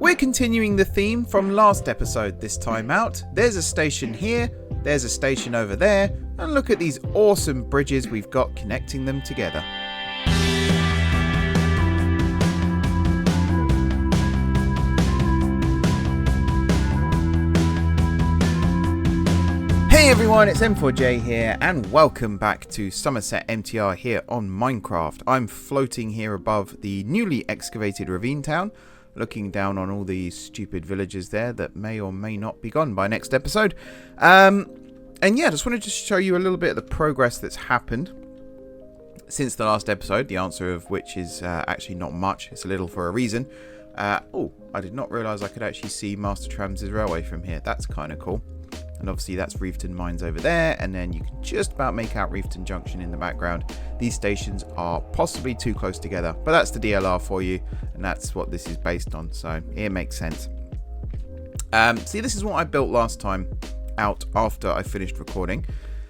We're continuing the theme from last episode this time out. There's a station here, there's a station over there, and look at these awesome bridges we've got connecting them together. Hey everyone, it's M4J here, and welcome back to Summerset MTR here on Minecraft. I'm floating here above the newly excavated ravine town, looking down on all these stupid villages there that may or may not be gone by next episode. And yeah, just wanted to show you a little bit of the progress that's happened since the last episode, the answer of which is actually not much. It's a little for a reason. Oh, I did not realise I could actually see Master Tram's railway from here. That's kind of cool. And obviously that's Reefton Mines over there, and then you can just about make out Reefton Junction in the background. These stations are possibly too close together, but that's the DLR for you, and that's what this is based on, so it makes sense. See, this is what I built last time out after I finished recording.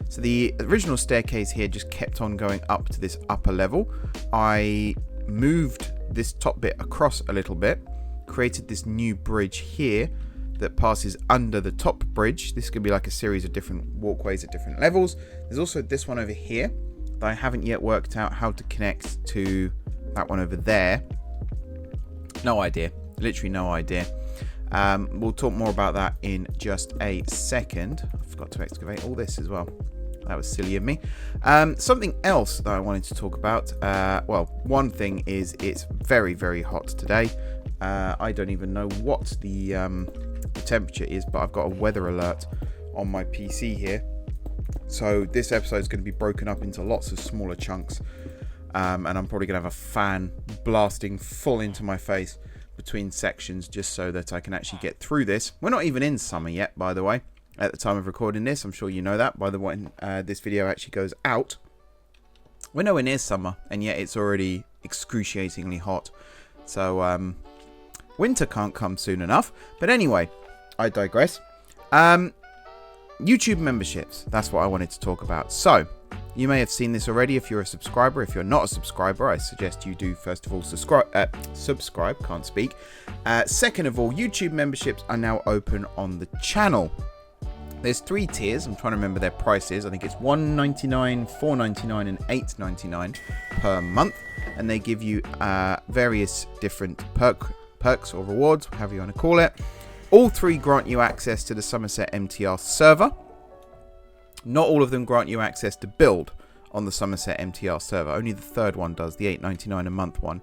So the original staircase here just kept on going up to this upper level. I moved this top bit across a little bit, created this new bridge here that passes under the top bridge. This could be like a series of different walkways at different levels. There's also this one over here that I haven't yet worked out how to connect to that one over there. No idea, literally no idea. We'll talk more about that in just a second. I forgot to excavate all this as well. That was silly of me. Something else that I wanted to talk about. Well, one thing is it's very, very hot today. I don't even know what the temperature is, but I've got a weather alert on my PC here. So this episode is going to be broken up into lots of smaller chunks. And I'm probably going to have a fan blasting full into my face between sections just so that I can actually get through this. We're not even in summer yet, by the way, at the time of recording this. I'm sure you know that by the way this video actually goes out. We're nowhere near summer, and yet it's already excruciatingly hot. So winter can't come soon enough. But anyway, I digress. YouTube memberships. That's what I wanted to talk about. So, you may have seen this already if you're a subscriber. If you're not a subscriber, I suggest you do, first of all, subscribe. Can't speak. Second of all, YouTube memberships are now open on the channel. There's 3 tiers. I'm trying to remember their prices. I think it's $1.99, $4.99, and $8.99 per month. And they give you various different perks or rewards, however you want to call it. All 3 grant you access to the Summerset MTR server. Not all of them grant you access to build on the Summerset MTR server. Only the 3rd one does, the $8.99 a month one.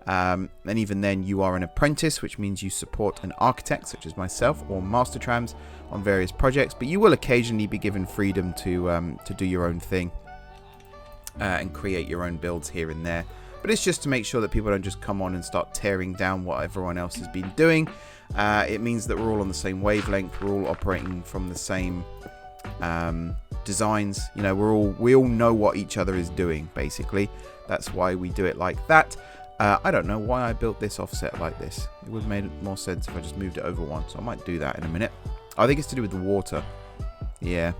And even then, you are an apprentice, which means you support an architect, such as myself, or Master Trams on various projects. But you will occasionally be given freedom to do your own thing and create your own builds here and there. But it's just to make sure that people don't just come on and start tearing down what everyone else has been doing. It means that we're all on the same wavelength. We're all operating from the same designs. You know, we all know what each other is doing, basically. That's why we do it like that. I don't know why I built this offset like this. It would have made more sense if I just moved it over one. So I might do that in a minute. I think it's to do with the water. Yeah.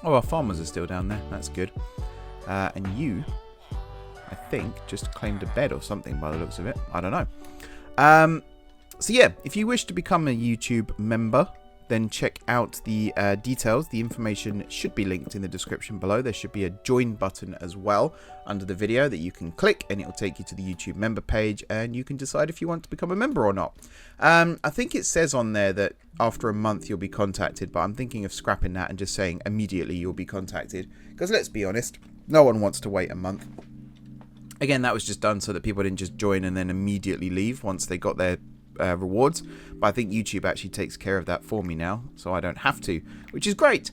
Oh, our farmers are still down there. That's good. And you, I think, just claimed a bed or something by the looks of it. I don't know. So yeah, if you wish to become a YouTube member, then check out the details. The information should be linked in the description below. There should be a join button as well under the video that you can click, and it will take you to the YouTube member page, and you can decide if you want to become a member or not. I think it says on there that after a month you'll be contacted, but I'm thinking of scrapping that and just saying immediately you'll be contacted, because let's be honest, no one wants to wait a month. Again, that was just done so that people didn't just join and then immediately leave once they got their rewards. But I think YouTube actually takes care of that for me now, so I don't have to, which is great.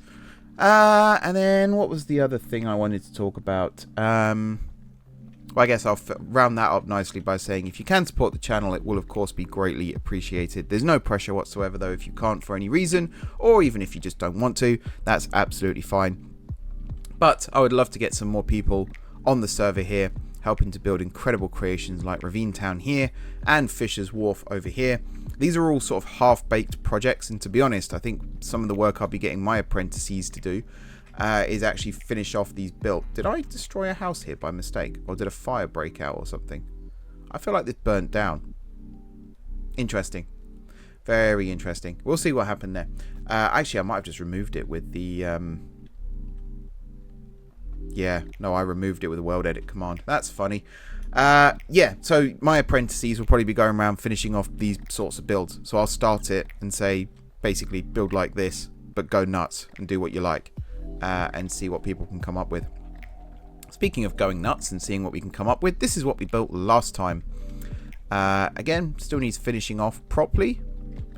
And then what was the other thing I wanted to talk about? Well, I guess I'll round that up nicely by saying if you can support the channel, it will of course be greatly appreciated. There's no pressure whatsoever though if you can't for any reason, or even if you just don't want to, that's absolutely fine. But I would love to get some more people on the server here, helping to build incredible creations like Ravine Town here and Fishers Wharf over here. These are all sort of half-baked projects, and to be honest, I think some of the work I'll be getting my apprentices to do is actually finish off these built. Did I destroy a house here by mistake, or did a fire break out or something? I feel like this burnt down. Interesting. Very interesting. We'll see what happened there. Actually, I might have just removed it with the... Yeah, no, I removed it with the world edit command. That's funny. Yeah, so my apprentices will probably be going around finishing off these sorts of builds. So I'll start it and say, basically, build like this, but go nuts and do what you like. And see what people can come up with. Speaking of going nuts and seeing what we can come up with, this is what we built last time. Again, still needs finishing off properly.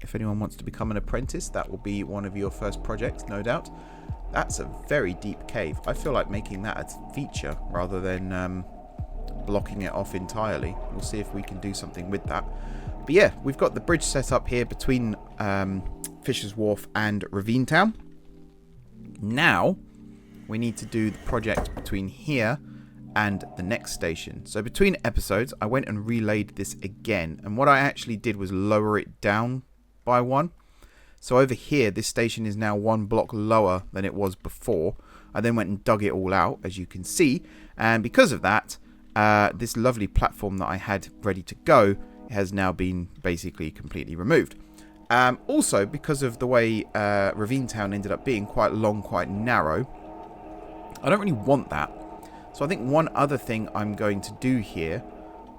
If anyone wants to become an apprentice, that will be one of your first projects, no doubt. That's a very deep cave. I feel like making that a feature rather than blocking it off entirely. We'll see if we can do something with that. But yeah, we've got the bridge set up here between Fishers Wharf and Ravine Town. Now, we need to do the project between here and the next station. So between episodes, I went and relayed this again. And what I actually did was lower it down by one. So over here, this station is now 1 block lower than it was before. I then went and dug it all out, as you can see. And because of that, this lovely platform that I had ready to go has now been basically completely removed. Also, because of the way Ravine Town ended up being quite long, quite narrow, I don't really want that. So I think one other thing I'm going to do here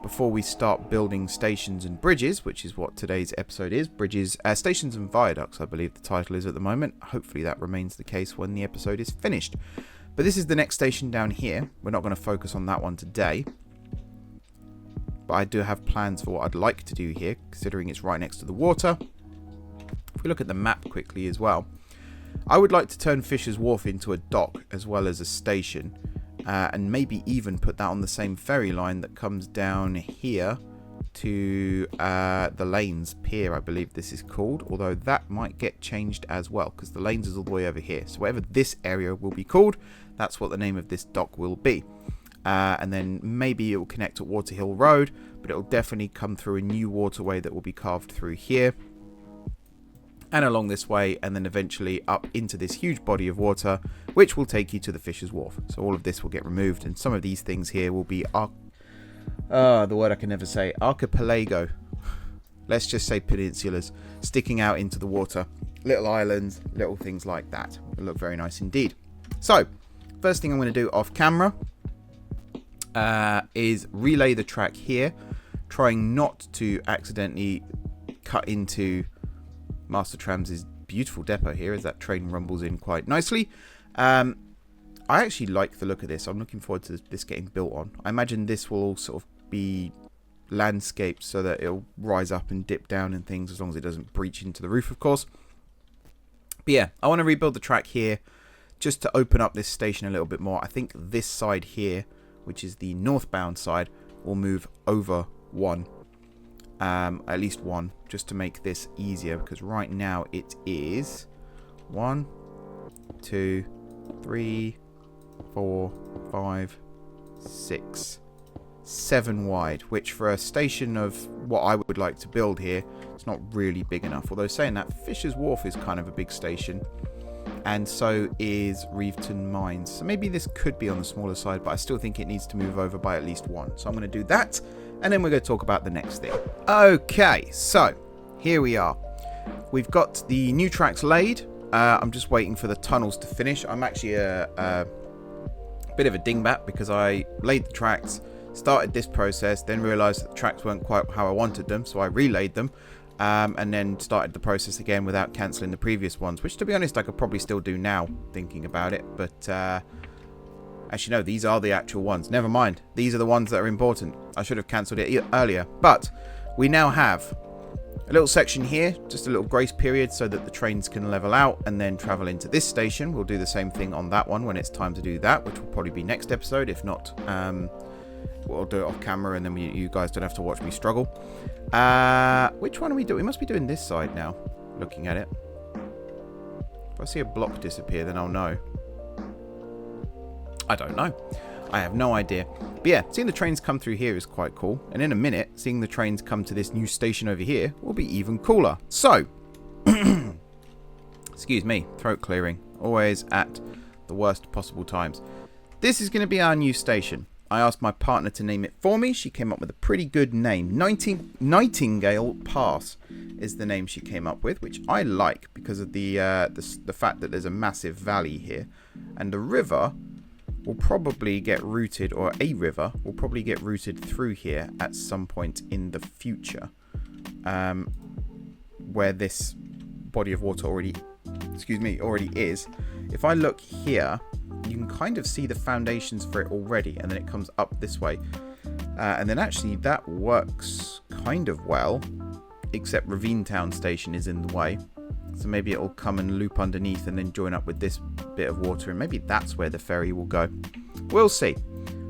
before we start building stations and bridges, which is what today's episode is, bridges, stations and viaducts, I believe the title is at the moment. Hopefully that remains the case when the episode is finished. But this is the next station down here. We're not going to focus on that one today. But I do have plans for what I'd like to do here, considering it's right next to the water. If we look at the map quickly as well, I would like to turn Fishers Wharf into a dock as well as a station. And maybe even put that on the same ferry line that comes down here to the Lanes Pier, I believe this is called. Although that might get changed as well, because the Lanes is all the way over here. So whatever this area will be called, that's what the name of this dock will be. And then maybe it will connect to Waterhill Road, but it will definitely come through a new waterway that will be carved through here. And along this way, and then eventually up into this huge body of water, which will take you to the Fishers Wharf. So all of this will get removed, and some of these things here will be the word I can never say, archipelago. Let's just say peninsulas sticking out into the water, little islands, little things like that. It'll look very nice indeed. So first thing I'm going to do off camera is relay the track here, trying not to accidentally cut into Master Tram's beautiful depot here as that train rumbles in quite nicely. I actually like the look of this. I'm looking forward to this getting built on. I imagine this will all sort of be landscaped so that it'll rise up and dip down and things, as long as it doesn't breach into the roof, of course. But yeah, I want to rebuild the track here just to open up this station a little bit more. I think this side here, which is the northbound side, will move over one. At least one, just to make this easier, because right now it is 1, 2, 3, 4, 5, 6, 7 wide, which for a station of what I would like to build here, it's not really big enough. Although saying that, Fishers Wharf is kind of a big station, and so is Reeveton Mines. So maybe this could be on the smaller side, but I still think it needs to move over by at least one. So I'm going to do that, and then we're going to talk about the next thing. Okay, so here we are. We've got the new tracks laid. I'm just waiting for the tunnels to finish. I'm actually a bit of a dingbat because I laid the tracks, started this process, then realised that the tracks weren't quite how I wanted them, so I relayed them. And then started the process again without cancelling the previous ones, which, to be honest, I could probably still do now, thinking about it. But actually, no, these are the actual ones. Never mind. These are the ones that are important. I should have cancelled it earlier. But we now have a little section here, just a little grace period so that the trains can level out and then travel into this station. We'll do the same thing on that one when it's time to do that, which will probably be next episode. If not, we'll do it off camera, and then you guys don't have to watch me struggle. Which one are we doing? We must be doing this side now, looking at it. If I see a block disappear, then I'll know. I don't know. I have no idea. But yeah, seeing the trains come through here is quite cool. And in a minute, seeing the trains come to this new station over here will be even cooler. So, excuse me, throat clearing. Always at the worst possible times. This is going to be our new station. I asked my partner to name it for me. She came up with a pretty good name. Nightingale Pass is the name she came up with, which I like because of the fact that there's a massive valley here. And the river will probably get routed, or a river will probably get routed through here at some point in the future. Where this body of water already is. If I look here, you can kind of see the foundations for it already, and then it comes up this way. And then actually that works kind of well, except Ravine Town Station is in the way. So maybe it'll come and loop underneath and then join up with this bit of water, and maybe that's where the ferry will go. We'll see.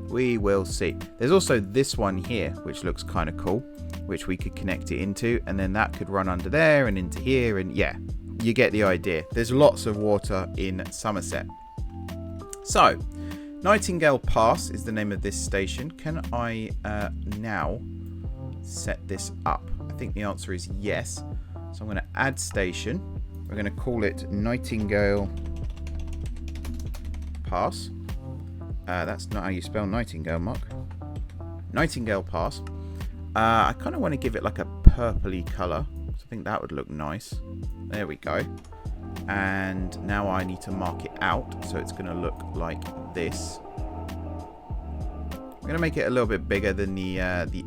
We will see. There's also this one here, which looks kind of cool, which we could connect it into, and then that could run under there and into here, and yeah, you get the idea. There's lots of water in Summerset. So, Nightingale Pass is the name of this station. Can I now set this up? I think the answer is yes. So I'm going to add station. We're going to call it Nightingale Pass. That's not how you spell Nightingale, Mark. Nightingale Pass. I kind of want to give it like a purpley colour. So I think that would look nice. There we go. And now I need to mark it out. So it's going to look like this. I'm going to make it a little bit bigger than the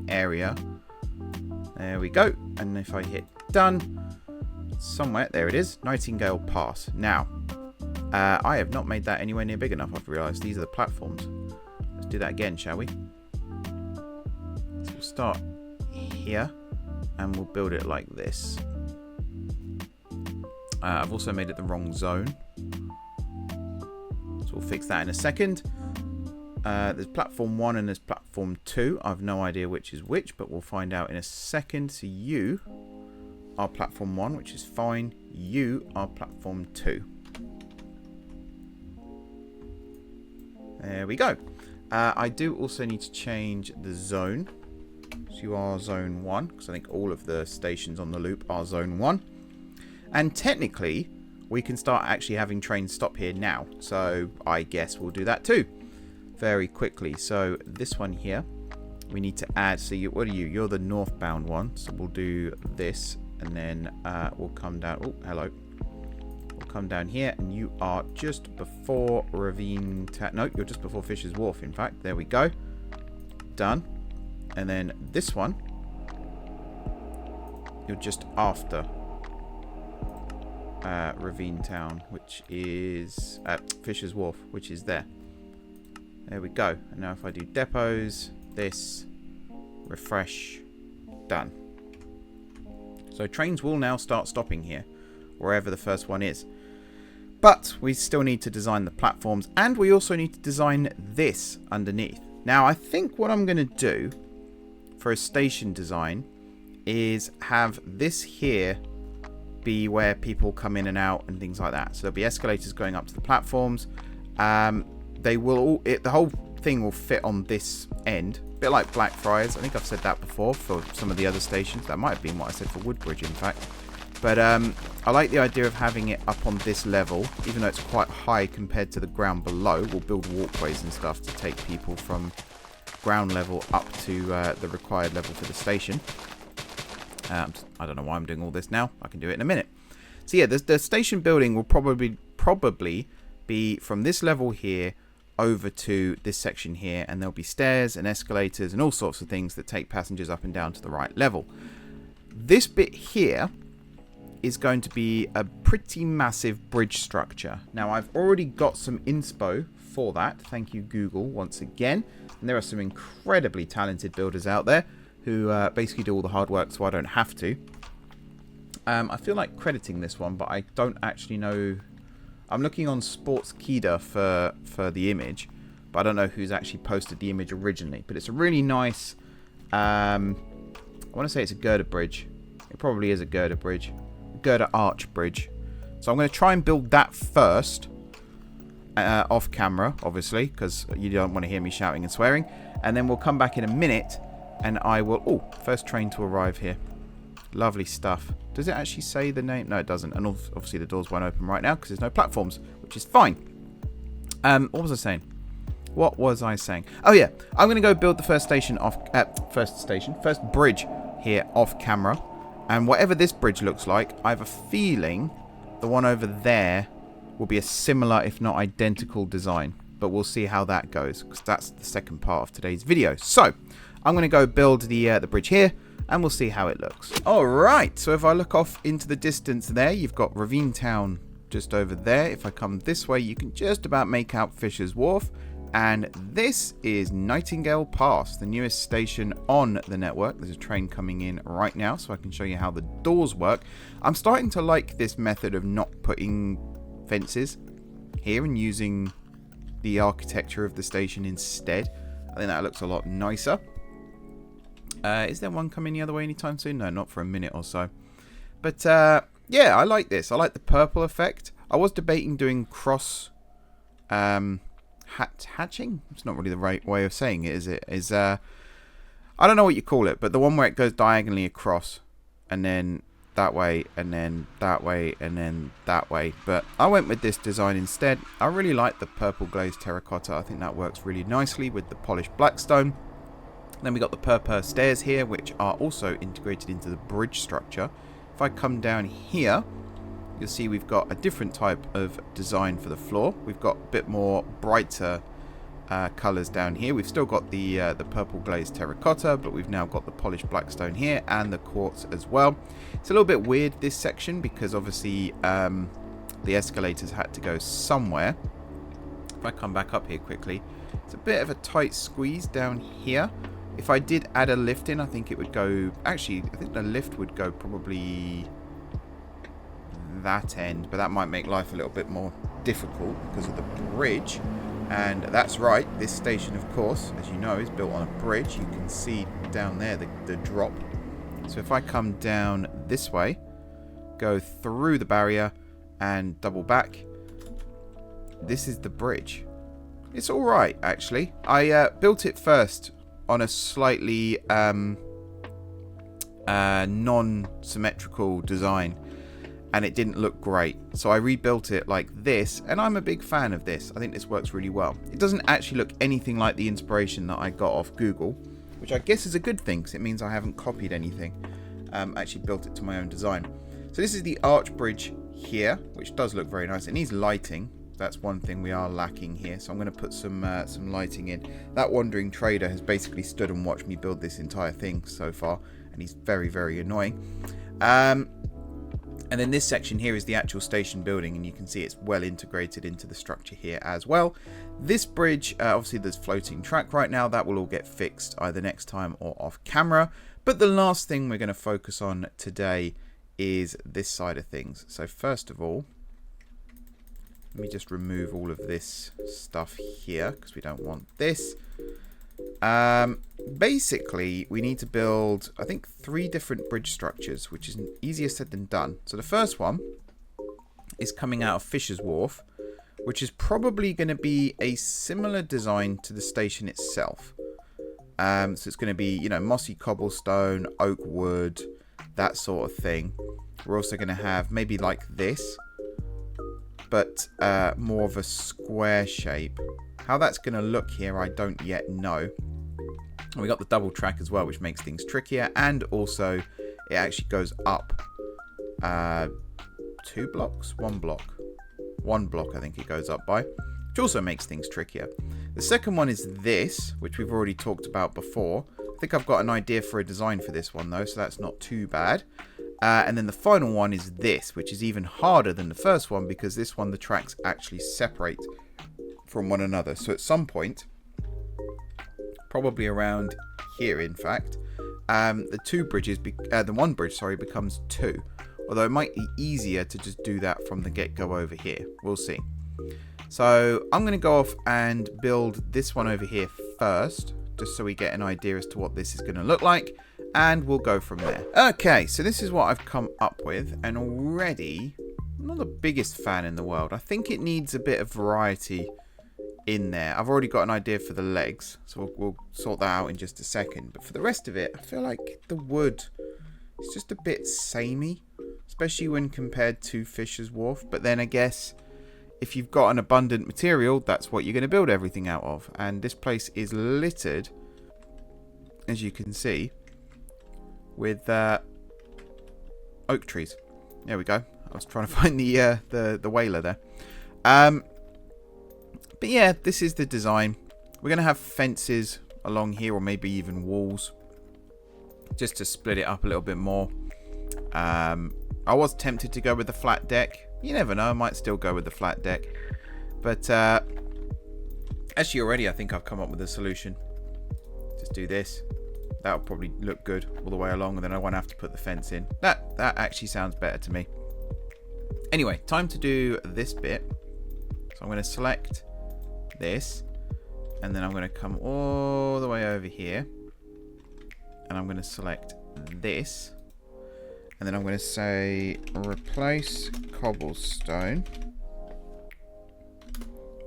area. There we go. And if I hit done, somewhere, there it is, Nightingale Pass. Now, I have not made that anywhere near big enough, I've realised. These are the platforms. Let's do that again, shall we? So we'll start here, and we'll build it like this. I've also made it the wrong zone. So we'll fix that in a second. There's platform 1 and there's platform 2. I've no idea which is which, but we'll find out in a second. So you are platform 1, which is fine. You are platform 2. There we go. I do also need to change the zone. So you are zone 1, because I think all of the stations on the loop are zone 1. And technically, we can start actually having trains stop here now. So I guess we'll do that too very quickly. So this one here, we need to add. So what are you? You're the northbound one. So we'll do this, and then we'll come down. Oh, hello. We'll come down here, and you are just before Ravine Town. No, you're just before Fishers Wharf, in fact. There we go. Done. And then this one, you're just after Ravine Town, which is Fishers Wharf, which is there. There we go. And now if I do depots, this, refresh, done. So trains will now start stopping here, wherever the first one is. But we still need to design the platforms, and we also need to design this underneath. Now I think what I'm going to do for a station design is have this here be where people come in and out and things like that. So there'll be escalators going up to the platforms. They will all, the whole thing will fit on this end, a bit like Blackfriars. I think I've said that before for some of the other stations. That might have been what I said for Woodbridge, in fact. But I like the idea of having it up on this level, even though it's quite high compared to the ground below. We'll build walkways and stuff to take people from ground level up to the required level for the station. I don't know why I'm doing all this now. I can do it in a minute. So yeah, the station building will probably be from this level here over to this section here, and there'll be stairs and escalators and all sorts of things that take passengers up and down to the right level. This bit here is going to be a pretty massive bridge structure. Now I've already got some inspo for that. Thank you, Google, once again. And there are some incredibly talented builders out there who basically do all the hard work, so I don't have to. I feel like crediting this one, but I don't actually know. I'm looking on Sportskida for the image, but I don't know who's actually posted the image originally. But it's a really nice, I want to say it's a girder bridge. It probably is a girder bridge. Girder arch bridge. So I'm going to try and build that first, off camera, obviously, because you don't want to hear me shouting and swearing. And then we'll come back in a minute, and I will... Oh, first train to arrive here. Lovely stuff. Does it actually say the name? No, it doesn't. And obviously the doors won't open right now because there's no platforms, which is fine. What was I saying? What was I saying? Oh yeah, I'm going to go build the first bridge here off camera. And whatever this bridge looks like, I have a feeling the one over there will be a similar, if not identical design. But we'll see how that goes, because that's the second part of today's video. So, I'm going to go build the bridge here, and we'll see how it looks. Alright, so if I look off into the distance there, you've got Ravine Town just over there. If I come this way, you can just about make out Fishers Wharf. And this is Nightingale Pass, the newest station on the network. There's a train coming in right now, so I can show you how the doors work. I'm starting to like this method of not putting fences here and using the architecture of the station instead. I think that looks a lot nicer. Is there one coming the other way anytime soon? No, not for a minute or so. But yeah, I like this. I like the purple effect. I was debating doing cross hatching. It's not really the right way of saying it, is it? I don't know what you call it, but the one where it goes diagonally across and then that way and then that way and then that way. But I went with this design instead. I really like the purple glazed terracotta. I think that works really nicely with the polished blackstone. Then we got the purple stairs here, which are also integrated into the bridge structure. If I come down here, you'll see we've got a different type of design for the floor. We've got a bit more brighter colours down here. We've still got the purple glazed terracotta, but we've now got the polished blackstone here and the quartz as well. It's a little bit weird, this section, because obviously the escalators had to go somewhere. If I come back up here quickly, it's a bit of a tight squeeze down here. If I did add a lift in, I think it would go... Actually, I think the lift would go probably that end, but that might make life a little bit more difficult because of the bridge. And that's right, this station, of course, as you know, is built on a bridge. You can see down there the drop. So if I come down this way, go through the barrier and double back, this is the bridge. It's all right, actually. I built it first on a slightly non-symmetrical design, and it didn't look great. So I rebuilt it like this, and I'm a big fan of this. I think this works really well. It doesn't actually look anything like the inspiration that I got off Google, which I guess is a good thing, because it means I haven't copied anything. I actually built it to my own design. So this is the arch bridge here, which does look very nice. It needs lighting. That's one thing we are lacking here, so I'm going to put some lighting in. That wandering trader has basically stood and watched me build this entire thing so far, and he's very, very annoying. And then this section here is the actual station building, and you can see it's well integrated into the structure here as well. This bridge, obviously there's floating track right now. That will all get fixed either next time or off camera. But the last thing we're going to focus on today is this side of things. So first of all, let me just remove all of this stuff here because we don't want this. Basically, we need to build, I think, 3 different bridge structures, which is easier said than done. So the first one is coming out of Fishers Wharf, which is probably going to be a similar design to the station itself. So it's going to be, you know, mossy cobblestone, oak wood, that sort of thing. We're also going to have maybe like this, but more of a square shape. How that's going to look here, I don't yet know. We got the double track as well, which makes things trickier, and also it actually goes up 2 blocks, 1 block I think it goes up by, which also makes things trickier. The second one is this, which we've already talked about before. I think I've got an idea for a design for this one though, so that's not too bad. And then the final one is this, which is even harder than the first one, because this one the tracks actually separate from one another. So at some point, probably around here in fact, the one bridge becomes 2. Although it might be easier to just do that from the get-go over here. We'll see. So I'm going to go off and build this one over here first, just so we get an idea as to what this is going to look like, and we'll go from there. Okay, so this is what I've come up with, and already, I'm not the biggest fan in the world. I think it needs a bit of variety in there. I've already got an idea for the legs, so we'll sort that out in just a second. But for the rest of it, I feel like the wood is just a bit samey, especially when compared to Fishers Wharf. But then I guess if you've got an abundant material, that's what you're going to build everything out of. And this place is littered, as you can see, with oak trees. There we go. I was trying to find the whaler there. But yeah, this is the design. We're going to have fences along here, or maybe even walls, just to split it up a little bit more. I was tempted to go with the flat deck. You never know, I might still go with the flat deck. But actually already I think I've come up with a solution. Just do this. That'll probably look good all the way along, and then I won't have to put the fence in. That actually sounds better to me. Anyway, time to do this bit. So I'm going to select this, and then I'm going to come all the way over here, and I'm going to select this, and then I'm going to say replace cobblestone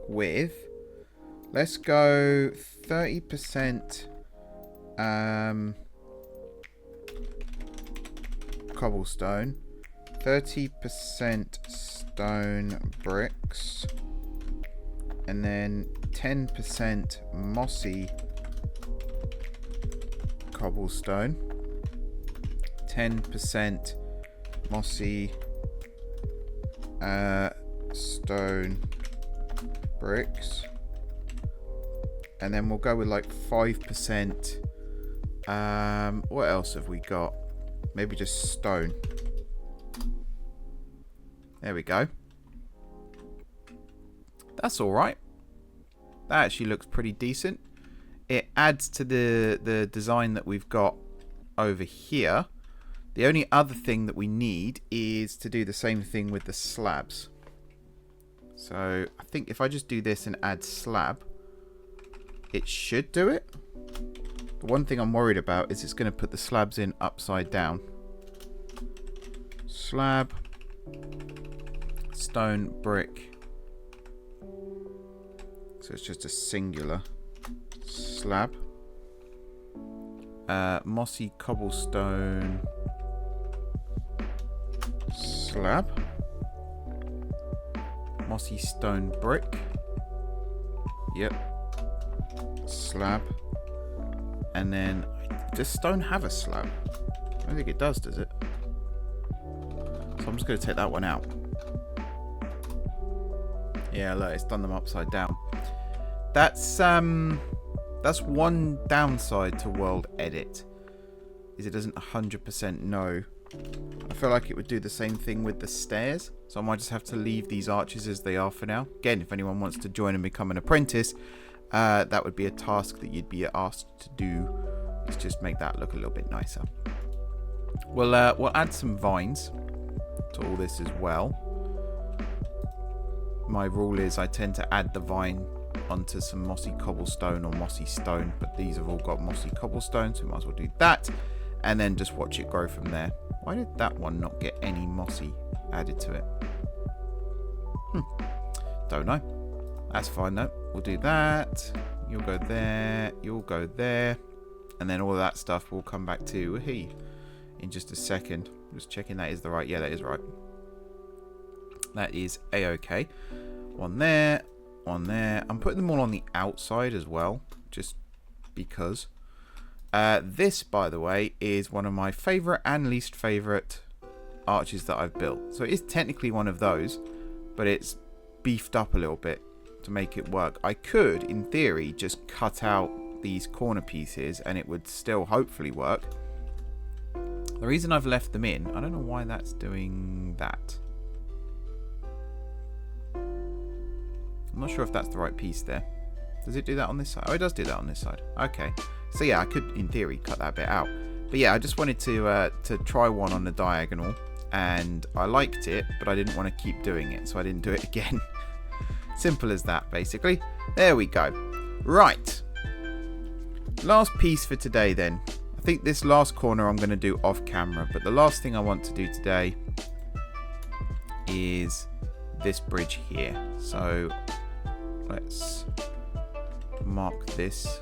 with, let's go 30% cobblestone, 30% stone bricks, and then 10% mossy cobblestone, 10% mossy stone bricks, and then we'll go with like 5%. What else have we got? Maybe just stone. There we go. That's all right. That actually looks pretty decent. It adds to the design that we've got over here. The only other thing that we need is to do the same thing with the slabs. So I think if I just do this and add slab, it should do it. The one thing I'm worried about is it's going to put the slabs in upside down. Slab, stone, brick. So it's just a singular slab. Mossy cobblestone slab. Mossy stone brick. Yep. Slab. And then, does stone have a slab? I don't think it does it? So I'm just going to take that one out. Yeah, look, it's done them upside down. That's one downside to World Edit, is it doesn't 100% know. I feel like it would do the same thing with the stairs, so I might just have to leave these arches as they are for now. Again, if anyone wants to join and become an apprentice, that would be a task that you'd be asked to do. Let's just make that look a little bit nicer. We'll add some vines to all this as well. My rule is I tend to add the vine onto some mossy cobblestone or mossy stone, but these have all got mossy cobblestone, so we might as well do that, and then just watch it grow from there. Why did that one not get any mossy added to it? Don't know. That's fine though. We'll do that. You'll go there. You'll go there. And then all of that stuff will come back to in just a second. Just checking that is the right. Yeah, that is right. That is a-okay. One there. One there. I'm putting them all on the outside as well, just because. This, by the way, is one of my favourite and least favourite arches that I've built. So it is technically one of those, but it's beefed up a little bit to make it work. I could, in theory, just cut out these corner pieces and it would still hopefully work. The reason I've left them in, I don't know why that's doing that. I'm not sure if that's the right piece there. Does it do that on this side? Oh, it does do that on this side. Okay. So yeah, I could, in theory, cut that bit out. But yeah, I just wanted to try one on the diagonal, and I liked it, but I didn't want to keep doing it, so I didn't do it again. Simple as that, basically. There we go. Right. Last piece for today, then. I think this last corner I'm going to do off camera, but the last thing I want to do today is this bridge here. So let's mark this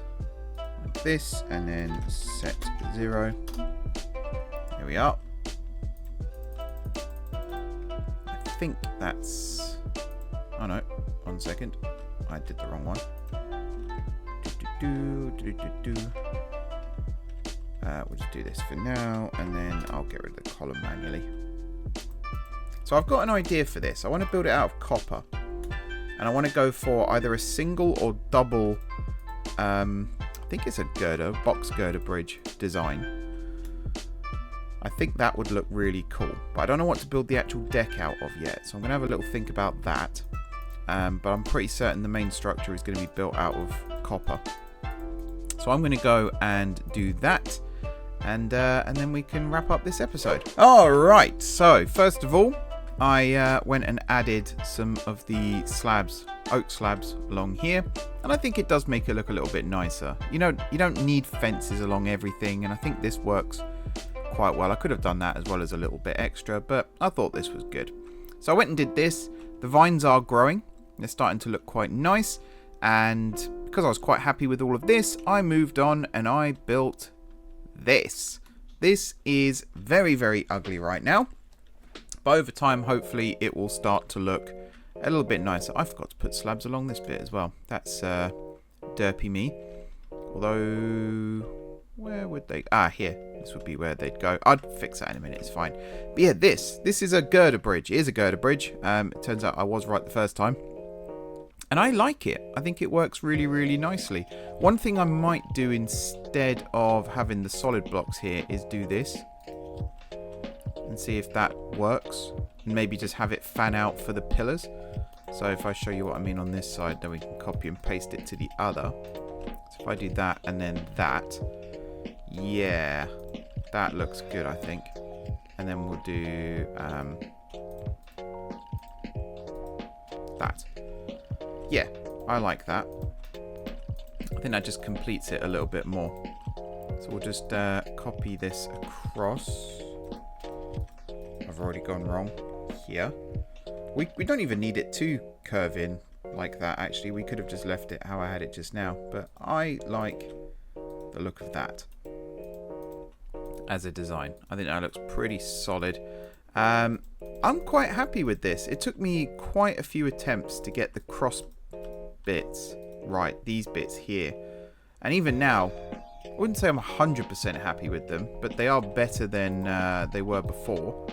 like this and then set 0. There we are. I think that's Oh no, 1 second. I did the wrong one. We'll just do this for now, and then I'll get rid of the column manually. So I've got an idea for this. I want to build it out of copper, and I want to go for either a single or double, I think it's a girder, box girder bridge design. I think that would look really cool, but I don't know what to build the actual deck out of yet, so I'm going to have a little think about that. But I'm pretty certain the main structure is going to be built out of copper. So I'm going to go and do that, and then we can wrap up this episode. Alright, so first of all, I went and added some of the slabs, oak slabs along here, and I think it does make it look a little bit nicer. You don't need fences along everything, and I think this works quite well. I could have done that as well as a little bit extra, but I thought this was good. So I went and did this. The vines are growing. They're starting to look quite nice, and because I was quite happy with all of this, I moved on and I built this. This is very, very ugly right now, but over time, hopefully, it will start to look a little bit nicer. I forgot to put slabs along this bit as well. That's derpy me. Although, where would they... here. This would be where they'd go. I'd fix that in a minute. It's fine. But yeah, this is a girder bridge. It is a girder bridge. It turns out I was right the first time. And I like it. I think it works really, really nicely. One thing I might do instead of having the solid blocks here is do this. And see if that works. And maybe just have it fan out for the pillars. So if I show you what I mean on this side, then we can copy and paste it to the other. So if I do that and then that. Yeah. That looks good, I think. And then we'll do that. Yeah, I like that. I think that just completes it a little bit more. So we'll just copy this across. I've already gone wrong here. We don't even need it to curve in like that, actually. We could have just left it how I had it just now. But I like the look of that as a design. I think that looks pretty solid. I'm quite happy with this. It took me quite a few attempts to get the cross bits right, these bits here, and even now I wouldn't say I'm 100% happy with them, but they are better than they were before.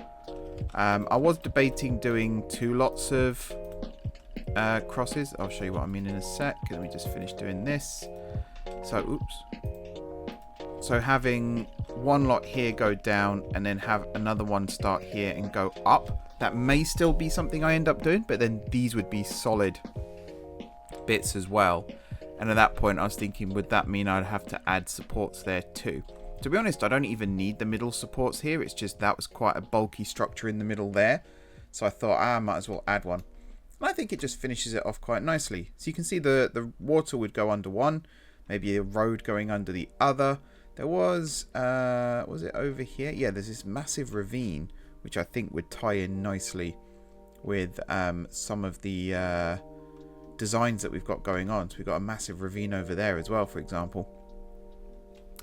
I was debating doing 2 lots of crosses. I'll show you what I mean in a sec. Let me just finish doing this. So so having 1 lot here go down and then have another one start here and go up. That may still be something I end up doing, but then these would be solid bits as well. And at that point I was thinking, would that mean I'd have to add supports there too? To be honest, I don't even need the middle supports here. It's just that was quite a bulky structure in the middle there. So I thought, I might as well add one. And I think it just finishes it off quite nicely. So you can see the water would go under one, maybe a road going under the other. There was it over here? Yeah, there's this massive ravine, which I think would tie in nicely with some of the designs that we've got going on. So we've got a massive ravine over there as well, for example.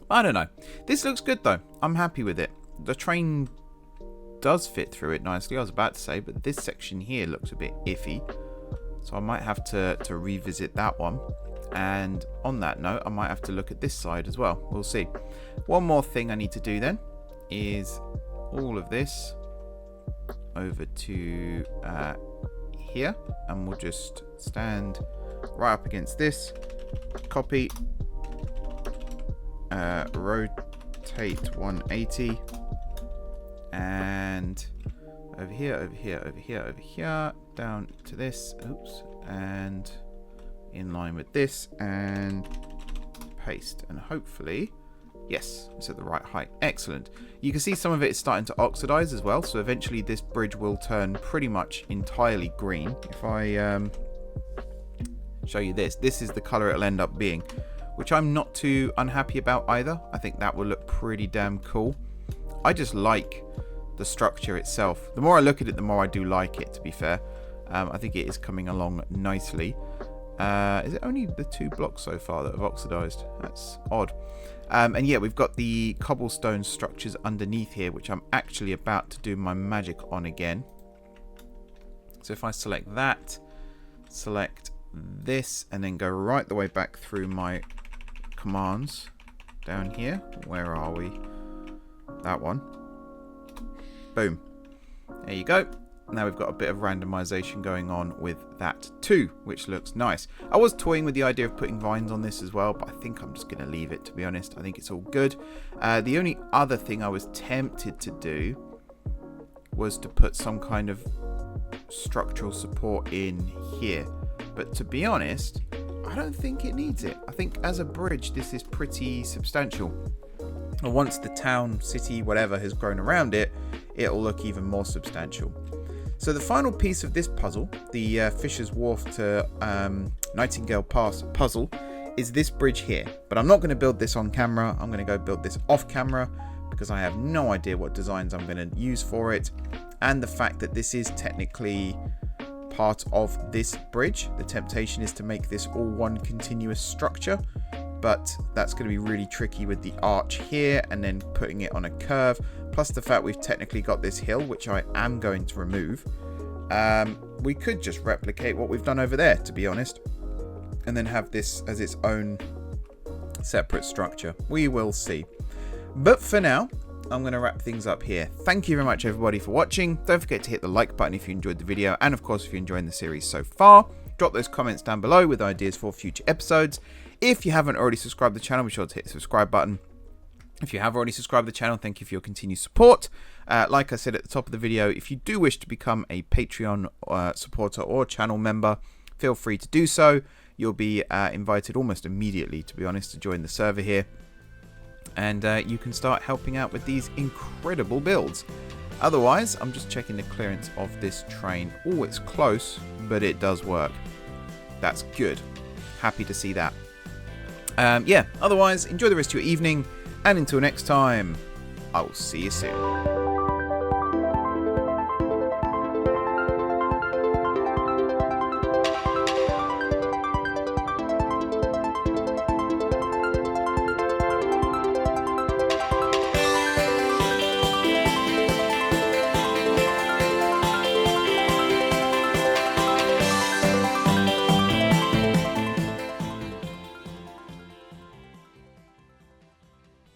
I don't know. This looks good, though. I'm happy with it. The train does fit through it nicely, I was about to say, but this section here looks a bit iffy. So I might have to revisit that one. And on that note, I might have to look at this side as well. We'll see. One more thing I need to do then is all of this over to here. And we'll just stand right up against this. Copy. Rotate 180. And over here, over here, over here, over here. Down to this. Oops. And in line with this, and paste, and hopefully, yes, it's at the right height. Excellent. You can see some of it is starting to oxidize as well, so eventually this bridge will turn pretty much entirely green. If I show you this is the color it'll end up being, which I'm not too unhappy about either. I think that will look pretty damn cool. I just like the structure itself. The more I look at it, the more I do like it, to be fair. I think it is coming along nicely. Is it only the 2 blocks so far that have oxidized? That's odd. And yeah, we've got the cobblestone structures underneath here, which I'm actually about to do my magic on again. So if I select that, select this and then go right the way back through my commands down here. Where are we? That one. Boom. There you go. Now we've got a bit of randomization going on with that too, which looks nice. I was toying with the idea of putting vines on this as well, but I think I'm just going to leave it, to be honest. I think it's all good. The only other thing I was tempted to do was to put some kind of structural support in here. But to be honest, I don't think it needs it. I think as a bridge, this is pretty substantial. And once the town, city, whatever has grown around it, it'll look even more substantial. So the final piece of this puzzle, the Fishers Wharf to Nightingale Pass puzzle, is this bridge here. But I'm not going to build this on camera. I'm going to go build this off camera because I have no idea what designs I'm going to use for it. And the fact that this is technically part of this bridge. The temptation is to make this all one continuous structure, but that's going to be really tricky with the arch here and then putting it on a curve. Plus the fact we've technically got this hill, which I am going to remove. We could just replicate what we've done over there, to be honest, and then have this as its own separate structure. We will see. But for now, I'm going to wrap things up here. Thank you very much, everybody, for watching. Don't forget to hit the like button if you enjoyed the video. And, of course, if you're enjoying the series so far, drop those comments down below with ideas for future episodes. If you haven't already subscribed to the channel, be sure to hit the subscribe button. If you have already subscribed to the channel, thank you for your continued support. Like I said at the top of the video, if you do wish to become a Patreon supporter or channel member, feel free to do so. You'll be invited almost immediately, to be honest, to join the server here. And you can start helping out with these incredible builds. Otherwise, I'm just checking the clearance of this train. Oh, it's close, but it does work. That's good. Happy to see that. Yeah, otherwise, enjoy the rest of your evening. And until next time, I will see you soon.